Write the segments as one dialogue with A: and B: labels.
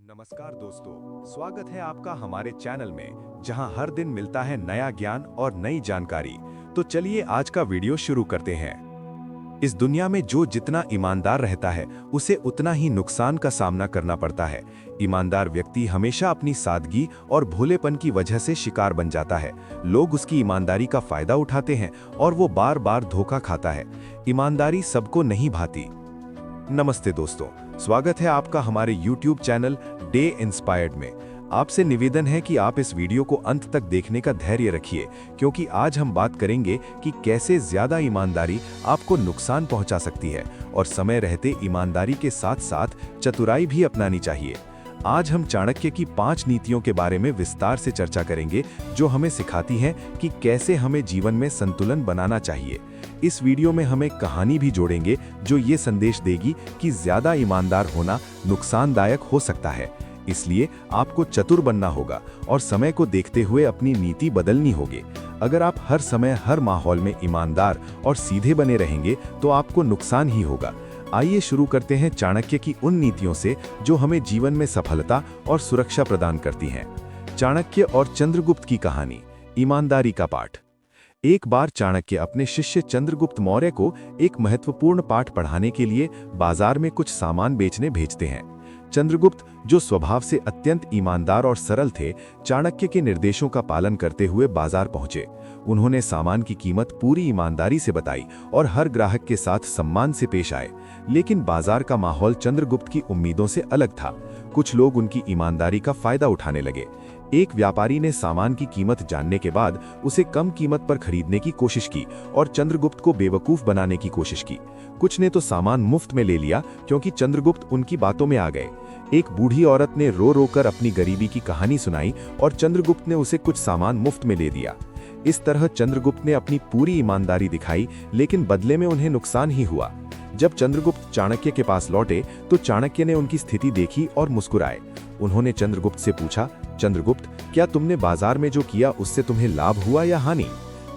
A: नमस्कार दोस्तों, स्वागत है आपका हमारे चैनल में, जहां हर दिन मिलता है नया ज्ञान और नई जानकारी। तो चलिए आज का वीडियो शुरू करते हैं। इस दुनिया में जो जितना ईमानदार रहता है, उसे उतना ही नुकसान का सामना करना पड़ता है। ईमानदार व्यक्ति हमेशा अपनी सादगी और भोलेपन की वजह से शिकार बन जाता है। लोग उसकी ईमानदारी का फायदा उठाते हैं और वो बार बार धोखा खाता है। ईमानदारी सबको नहीं भाती। नमस्ते दोस्तों, स्वागत है आपका हमारे YouTube चैनल डे इंस्पायर्ड में। आपसे निवेदन है कि आप इस वीडियो को अंत तक देखने का धैर्य रखिए, क्योंकि आज हम बात करेंगे कि कैसे ज्यादा ईमानदारी आपको नुकसान पहुंचा सकती है और समय रहते ईमानदारी के साथ साथ चतुराई भी अपनानी चाहिए। आज हम चाणक्य की 5 नीतियों के बारे में विस्तार से चर्चा करेंगे, जो हमें सिखाती हैं कि कैसे हमें जीवन में संतुलन बनाना चाहिए। इस वीडियो में हम एक कहानी भी जोड़ेंगे जो ये संदेश देगी कि ज्यादा ईमानदार होना नुकसानदायक हो सकता है। इसलिए आपको चतुर बनना होगा और समय को देखते हुए अपनी नीति बदलनी होगी। अगर आप हर समय हर माहौल में ईमानदार और सीधे बने रहेंगे तो आपको नुकसान ही होगा। आइए शुरू करते हैं चाणक्य की उन नीतियों से जो हमें जीवन में सफलता और सुरक्षा प्रदान करती हैं। चाणक्य और चंद्रगुप्त की कहानी, ईमानदारी का पाठ। एक बार चाणक्य अपने शिष्य चंद्रगुप्त मौर्य को एक महत्वपूर्ण पाठ पढ़ाने के लिए बाजार में कुछ सामान बेचने भेजते हैं। चंद्रगुप्त, जो स्वभाव से अत्यंत ईमानदार और सरल थे, चाणक्य के निर्देशों का पालन करते हुए बाजार पहुंचे। उन्होंने सामान की कीमत पूरी ईमानदारी से बताई और हर ग्राहक के साथ सम्मान से पेश आए। लेकिन बाजार का माहौल चंद्रगुप्त की उम्मीदों से अलग था। कुछ लोग उनकी ईमानदारी का फायदा उठाने लगे। एक व्यापारी ने सामान की कीमत जानने के बाद उसे कम कीमत पर खरीदने की कोशिश की और चंद्रगुप्त को बेवकूफ बनाने की कोशिश की। कुछ ने तो सामान मुफ्त में ले लिया क्योंकि चंद्रगुप्त उनकी बातों में आ गए। एक बूढ़ी औरत ने रो रो कर अपनी गरीबी की कहानी सुनाई और चंद्रगुप्त ने उसे कुछ सामान मुफ्त में ले दिया। इस तरह चंद्रगुप्त ने अपनी पूरी ईमानदारी दिखाई, लेकिन बदले में उन्हें नुकसान ही हुआ। जब चंद्रगुप्त चाणक्य के पास लौटे तो चाणक्य ने उनकी स्थिति देखी और मुस्कुराए। उन्होंने चंद्रगुप्त से पूछा, चंद्रगुप्त, क्या तुमने बाजार में जो किया उससे तुम्हें लाभ हुआ या हानि?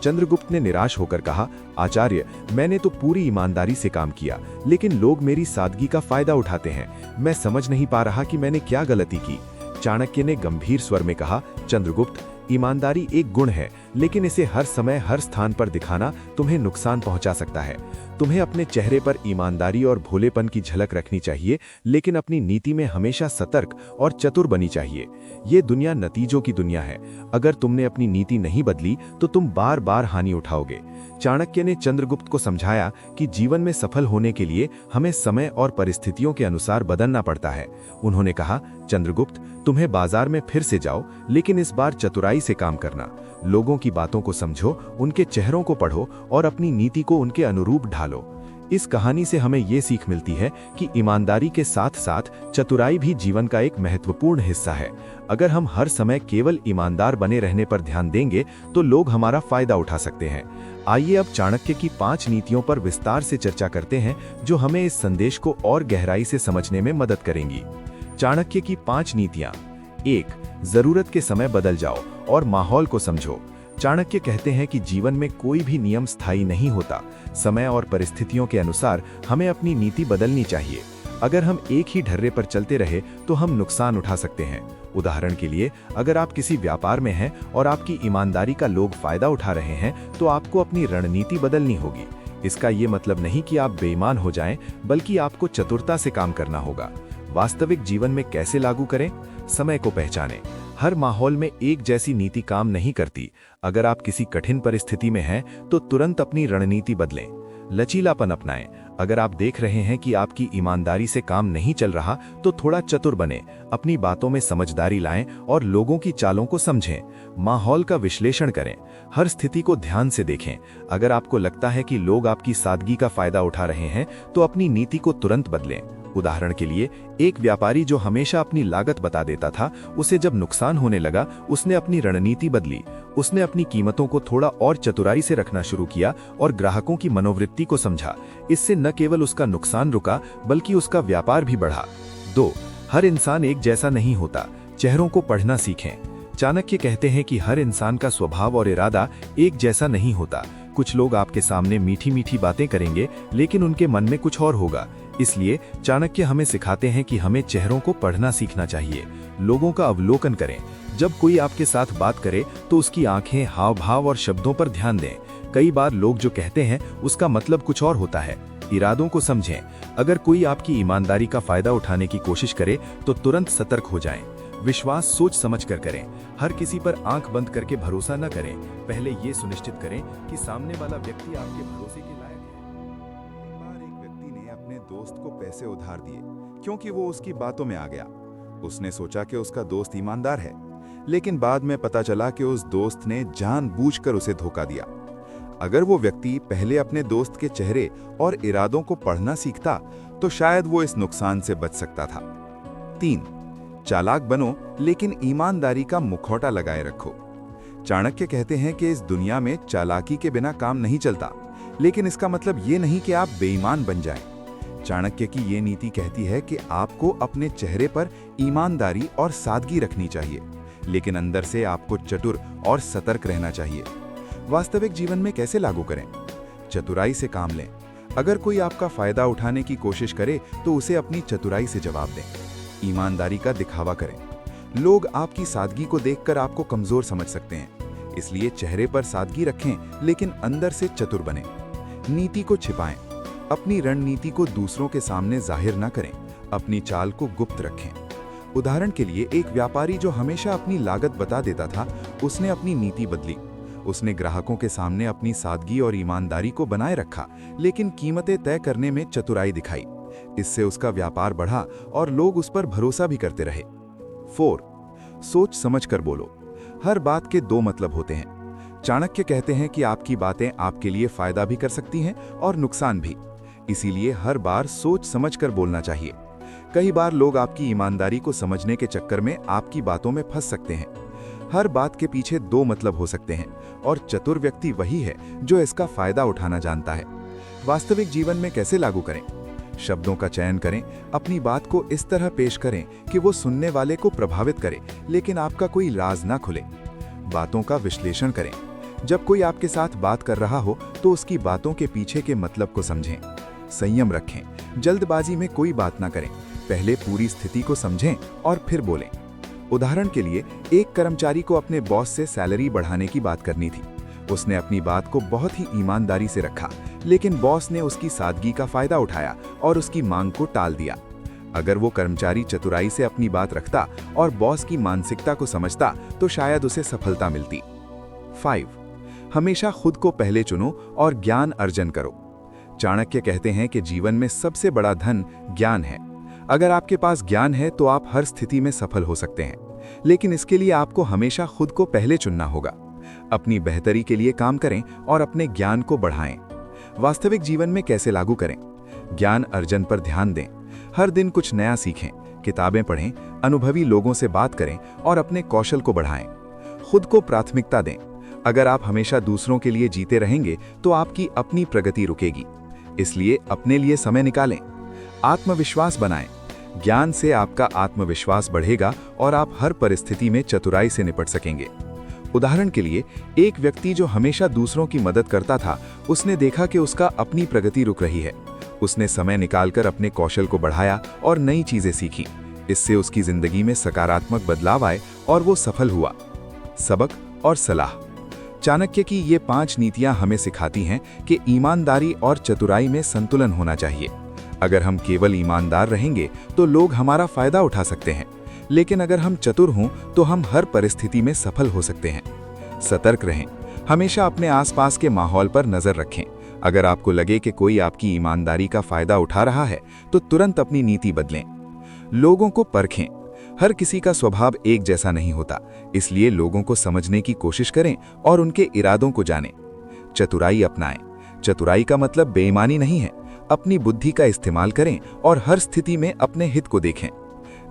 A: चंद्रगुप्त ने निराश होकर कहा, आचार्य, मैंने तो पूरी ईमानदारी से काम किया, लेकिन लोग मेरी सादगी का फायदा उठाते हैं। मैं समझ नहीं पा रहा कि मैंने क्या गलती की। चाणक्य ने गंभीर स्वर में कहा, चंद्रगुप्त, ईमानदारी एक गुण है, लेकिन इसे हर समय हर स्थान पर दिखाना तुम्हें नुकसान पहुंचा सकता है। तुम्हें अपने चेहरे पर ईमानदारी और भोलेपन की झलक रखनी चाहिए, लेकिन अपनी नीति में हमेशा सतर्क और चतुर बनी चाहिए। ये दुनिया नतीजों की दुनिया है। अगर तुमने अपनी नीति नहीं बदली तो तुम बार बार हानि उठाओगे। चाणक्य ने चंद्रगुप्त को समझाया कि जीवन में सफल होने के लिए हमें समय और परिस्थितियों के अनुसार बदलना पड़ता है। उन्होंने कहा, चंद्रगुप्त, तुम्हें बाजार में फिर से जाओ, लेकिन इस बार चतुराई से काम करना। लोगों की बातों को समझो, उनके चेहरों को पढ़ो और अपनी नीति को उनके अनुरूप ढालो। इस कहानी से हमें ये सीख मिलती है कि ईमानदारी के साथ साथ चतुराई भी जीवन का एक महत्वपूर्ण हिस्सा है। अगर हम हर समय केवल ईमानदार बने रहने पर ध्यान देंगे तो लोग हमारा फायदा उठा सकते हैं। आइए अब चाणक्य की 5 नीतियों पर विस्तार से चर्चा करते हैं, जो हमें इस संदेश को और गहराई से समझने में मदद करेंगी। चाणक्य की 5 नीतियां। 1. जरूरत के समय बदल जाओ और माहौल को समझो। चाणक्य कहते हैं कि जीवन में कोई भी नियम स्थायी नहीं होता। समय और परिस्थितियों के अनुसार हमें अपनी नीति बदलनी चाहिए। अगर हम एक ही ढर्रे पर चलते रहे तो हम नुकसान उठा सकते हैं। उदाहरण के लिए, अगर आप किसी व्यापार में हैं और आपकी ईमानदारी का लोग फायदा उठा रहे हैं, तो आपको अपनी रणनीति बदलनी होगी। इसका ये मतलब नहीं कि आप बेईमान हो जाएं, बल्कि आपको चतुरता से काम करना होगा। वास्तविक जीवन में कैसे लागू करें? समय को पहचानें। हर माहौल में एक जैसी नीति काम नहीं करती। अगर आप किसी कठिन परिस्थिति में हैं तो तुरंत अपनी रणनीति बदलें। लचीलापन अपनाएं। अगर आप देख रहे हैं कि आपकी ईमानदारी से काम नहीं चल रहा तो थोड़ा चतुर बने, अपनी बातों में समझदारी लाएं और लोगों की चालों को समझें। माहौल का विश्लेषण करें। हर स्थिति को ध्यान से देखें। अगर आपको लगता है कि लोग आपकी सादगी का फायदा उठा रहे हैं तो अपनी नीति को तुरंत बदलें। उदाहरण के लिए, एक व्यापारी जो हमेशा अपनी लागत बता देता था, उसे जब नुकसान होने लगा उसने अपनी रणनीति बदली। उसने अपनी कीमतों को थोड़ा और चतुराई से रखना शुरू किया और ग्राहकों की मनोवृत्ति को समझा। इससे न केवल उसका नुकसान रुका, बल्कि उसका व्यापार भी बढ़ा। 2. हर इंसान एक जैसा नहीं होता। चेहरों को पढ़ना सीखें। चाणक्य कहते हैं कि हर इंसान का स्वभाव और इरादा एक जैसा नहीं होता। कुछ लोग आपके सामने मीठी मीठी बातें करेंगे, लेकिन उनके मन में कुछ और होगा। इसलिए चाणक्य हमें सिखाते हैं कि हमें चेहरों को पढ़ना सीखना चाहिए, लोगों का अवलोकन करें। जब कोई आपके साथ बात करे तो उसकी आंखें, हाव भाव और शब्दों पर ध्यान दें। कई बार लोग जो कहते हैं उसका मतलब कुछ और होता है। इरादों को समझें। अगर कोई आपकी ईमानदारी का फायदा उठाने की कोशिश करे तो तुरंत सतर्क हो जाएं। विश्वास सोच समझ कर करें। हर किसी पर आंख बंद करके भरोसा न करें। पहले ये सुनिश्चित करें कि सामने वाला व्यक्ति आपके भरोसे के लायक है। एक बार एक व्यक्ति ने अपने दोस्त को पैसे उधार दिए क्योंकि वो उसकी बातों में आ गया। उसने सोचा कि उसका दोस्त ईमानदार है, लेकिन बाद में पता चला कि उस दोस्त ने जानबूझकर उसे धोखा दिया। अगर वो व्यक्ति पहले अपने दोस्त के चेहरे और इरादों को पढ़ना सीखता तो शायद वो इस नुकसान से बच सकता था। 3. चालाक बनो लेकिन ईमानदारी का मुखौटा लगाए रखो। चाणक्य कहते हैं कि इस दुनिया में चालाकी के बिना काम नहीं चलता, लेकिन इसका मतलब ये नहीं कि आप बेईमान बन जाएं। चाणक्य की ये नीति कहती है कि आपको अपने चेहरे पर ईमानदारी और सादगी रखनी चाहिए, लेकिन अंदर से आपको चतुर और सतर्क रहना चाहिए। वास्तविक जीवन में कैसे लागू करें? चतुराई से काम लें। अगर कोई आपका फायदा उठाने की कोशिश करे तो उसे अपनी चतुराई से जवाब दें। ईमानदारी का दिखावा करें। लोग आपकी सादगी को देखकर आपको कमजोर समझ सकते हैं, इसलिए चेहरे पर सादगी रखें लेकिन अंदर से चतुर बनें। नीति को छिपाएं। अपनी रणनीति को दूसरों के सामने जाहिर न करें, अपनी चाल को गुप्त रखें। उदाहरण के लिए, एक व्यापारी जो हमेशा अपनी लागत बता देता था, उसने अपनी नीति बदली। उसने ग्राहकों के सामने अपनी सादगी और ईमानदारी को बनाए रखा, लेकिन कीमतें तय करने में चतुराई दिखाई। इससे उसका व्यापार बढ़ा और लोग उस पर भरोसा भी करते रहे। 4. सोच समझ कर बोलो। हर बात के 2 मतलब होते हैं। चाणक्य कहते हैं कि आपकी बातें आपके लिए फायदा भी कर सकती हैं और नुकसान भी। इसीलिए हर बार सोच समझ कर बोलना चाहिए। कई बार लोग आपकी ईमानदारी को समझने के चक्कर में आपकी बातों में फंस सकते हैं। हर बात के पीछे 2 मतलब हो सकते हैं, और चतुर व्यक्ति वही है जो इसका फायदा उठाना जानता है। वास्तविक जीवन में कैसे लागू करें? शब्दों का चयन करें। अपनी बात को इस तरह पेश करें कि वो सुनने वाले को प्रभावित करे, लेकिन आपका कोई राज ना खुले। बातों का विश्लेषण करें। जब कोई आपके साथ बात कर रहा हो तो उसकी बातों के पीछे के मतलब को समझें। संयम रखें। जल्दबाजी में कोई बात ना करें। पहले पूरी स्थिति को समझें और फिर बोलें। उदाहरण के लिए, एक कर्मचारी को अपने बॉस से सैलरी बढ़ाने की बात करनी थी। उसने अपनी बात को बहुत ही ईमानदारी से रखा, लेकिन बॉस ने उसकी सादगी का फायदा उठाया और उसकी मांग को टाल दिया। अगर वो कर्मचारी चतुराई से अपनी बात रखता और बॉस की मानसिकता को समझता तो शायद उसे सफलता मिलती। 5. हमेशा खुद को पहले चुनो और ज्ञान अर्जन करो। चाणक्य कहते हैं कि जीवन में सबसे बड़ा धन ज्ञान है। अगर आपके पास ज्ञान है तो आप हर स्थिति में सफल हो सकते हैं, लेकिन इसके लिए आपको हमेशा खुद को पहले चुनना होगा। अपनी बेहतरी के लिए काम करें और अपने ज्ञान को बढ़ाएं। वास्तविक जीवन में कैसे लागू करें? ज्ञान अर्जन पर ध्यान दें। हर दिन कुछ नया सीखें, किताबें पढ़ें, अनुभवी लोगों से बात करें और अपने कौशल को बढ़ाएं। खुद को प्राथमिकता दें। अगर आप हमेशा दूसरों के लिए जीते रहेंगे तो आपकी अपनी प्रगति रुकेगी। इसलिए अपने लिए समय निकालें। आत्मविश्वास बनाएं। ज्ञान से आपका आत्मविश्वास बढ़ेगा और आप हर परिस्थिति में चतुराई से निपट सकेंगे। उदाहरण के लिए, एक व्यक्ति जो हमेशा दूसरों की मदद करता था, उसने देखा कि उसका अपनी प्रगति रुक रही है। उसने समय निकालकर अपने कौशल को बढ़ाया और नई चीजें सीखी। इससे उसकी जिंदगी में सकारात्मक बदलाव आए और वो सफल हुआ। सबक और सलाह। चाणक्य की ये 5 नीतियां हमें सिखाती हैं कि ईमानदारी और चतुराई में संतुलन होना चाहिए। अगर हम केवल ईमानदार रहेंगे तो लोग हमारा फायदा उठा सकते हैं, लेकिन अगर हम चतुर हों तो हम हर परिस्थिति में सफल हो सकते हैं। सतर्क रहें। हमेशा अपने आसपास के माहौल पर नजर रखें। अगर आपको लगे कि कोई आपकी ईमानदारी का फायदा उठा रहा है तो तुरंत अपनी नीति बदलें। लोगों को परखें। हर किसी का स्वभाव एक जैसा नहीं होता, इसलिए लोगों को समझने की कोशिश करें और उनके इरादों को जानें। चतुराई अपनाएं। चतुराई का मतलब बेईमानी नहीं है। अपनी बुद्धि का इस्तेमाल करें और हर स्थिति में अपने हित को देखें।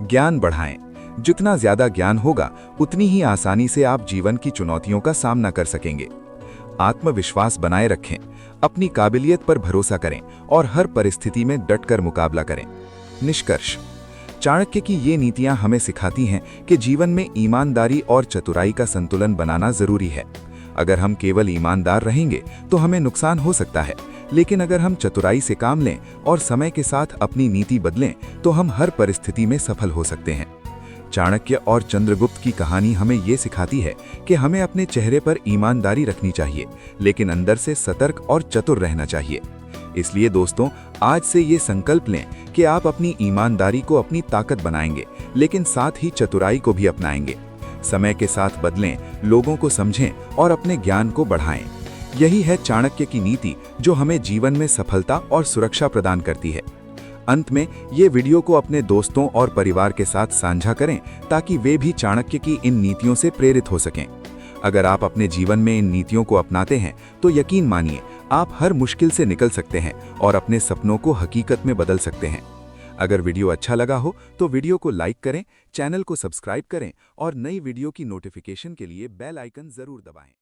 A: ज्ञान बढ़ाएं। जितना ज्यादा ज्ञान होगा उतनी ही आसानी से आप जीवन की चुनौतियों का सामना कर सकेंगे। आत्मविश्वास बनाए रखें। अपनी काबिलियत पर भरोसा करें और हर परिस्थिति में डटकर मुकाबला करें। निष्कर्ष। चाणक्य की ये नीतियां हमें सिखाती हैं कि जीवन में ईमानदारी और चतुराई का संतुलन बनाना जरूरी है। अगर हम केवल ईमानदार रहेंगे तो हमें नुकसान हो सकता है,
B: लेकिन अगर हम चतुराई से काम लें और समय के साथ अपनी नीति बदलें तो हम हर परिस्थिति में सफल हो सकते हैं। चाणक्य और चंद्रगुप्त की कहानी हमें ये सिखाती है कि हमें अपने चेहरे पर ईमानदारी रखनी चाहिए, लेकिन अंदर से सतर्क और चतुर रहना चाहिए। इसलिए दोस्तों, आज से ये संकल्प लें कि आप अपनी ईमानदारी को अपनी ताकत बनाएंगे, लेकिन साथ ही चतुराई को भी अपनाएंगे। समय के साथ बदलें, लोगों को समझें और अपने ज्ञान को बढ़ाएं। यही है चाणक्य की नीति, जो हमें जीवन में सफलता और सुरक्षा प्रदान करती है। अंत में ये वीडियो को अपने दोस्तों और परिवार के साथ साझा करें ताकि वे भी चाणक्य की इन नीतियों से प्रेरित हो सकें। अगर आप अपने जीवन में इन नीतियों को अपनाते हैं तो यकीन मानिए, आप हर मुश्किल से निकल सकते हैं और अपने सपनों को हकीकत में बदल सकते हैं। अगर वीडियो अच्छा लगा हो तो वीडियो को लाइक करें, चैनल को सब्सक्राइब करें और नई वीडियो की नोटिफिकेशन के लिए बेल आइकन जरूर दबाएं।